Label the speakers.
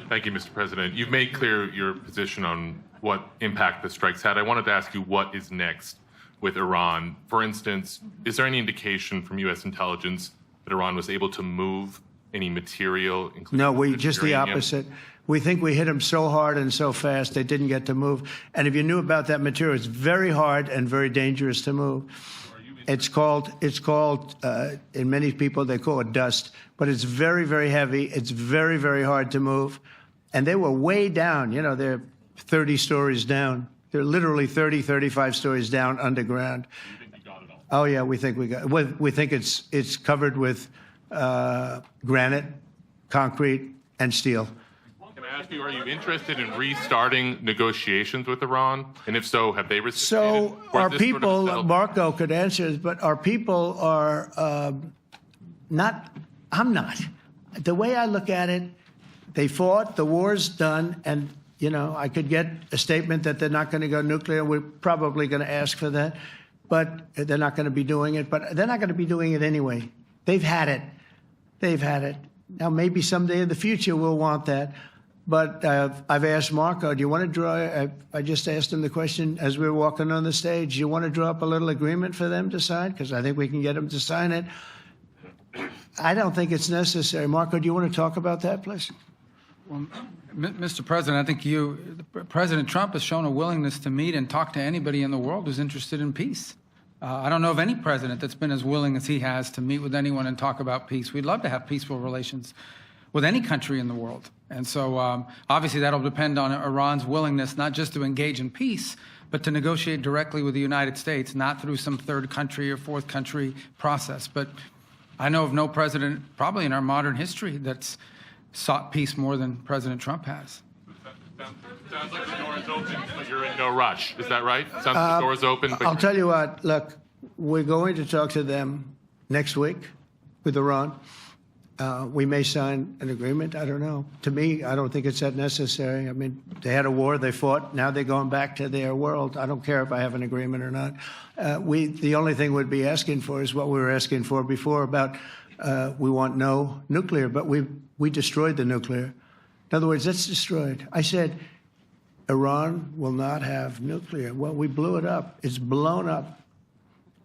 Speaker 1: Thank you, Mr. President. You've made clear your position on what impact the strikes had. I wanted to ask you what is next with Iran. For instance, is there any indication from U.S. intelligence that Iran was able to move any material?
Speaker 2: No, just the opposite. We think we hit them so hard and so fast they didn't get to move. And if you knew about that material, it's very hard and very dangerous to move. It's called, in many people, they call it dust, but it's very, very heavy. It's very, very hard to move. And they were way down. You know, they're 30 stories down. They're literally 30, 35 stories down underground.
Speaker 1: You think you got it all?
Speaker 2: Oh, yeah, we think we got it. We think it's covered with granite, concrete, and steel.
Speaker 1: Can I ask you, are you interested in restarting negotiations with Iran? And if so, have they reciprocated?
Speaker 2: So our people, Marco could answer this, but our people are not, I'm not. The way I look at it, they fought, the war's done, and, you know, I could get a statement that they're not going to go nuclear. We're probably going to ask for that, but they're not going to be doing it. But they're not going to be doing it anyway. They've had it. They've had it. Now, maybe someday in the future we'll want that. But I've asked Marco, do you want to draw, I just asked him the question as we were walking on the stage, do you want to draw up a little agreement for them to sign? Because I think we can get them to sign it. I don't think it's necessary. Marco, do you want to talk about that, please?
Speaker 3: Well, Mr. President, I think President Trump has shown a willingness to meet and talk to anybody in the world who's interested in peace. I don't know of any president that's been as willing as he has to meet with anyone and talk about peace. We'd love to have peaceful relations with any country in the world. And so obviously that'll depend on Iran's willingness not just to engage in peace, but to negotiate directly with the United States, not through some third country or fourth country process. But I know of no president, probably in our modern history, that's sought peace more than President Trump has.
Speaker 1: Sounds like the door is open, but you're in no rush. Is that right? Sounds like the door is open. But
Speaker 2: I'll tell you what, look, we're going to talk to them next week with Iran. We may sign an agreement. I don't know. To me, I don't think it's that necessary. I mean, they had a war, they fought. Now they're going back to their world. I don't care if I have an agreement or not. The only thing we'd be asking for is what we were asking for before about we want no nuclear, but we destroyed the nuclear. In other words, it's destroyed. I said, Iran will not have nuclear. Well, we blew it up. It's blown up.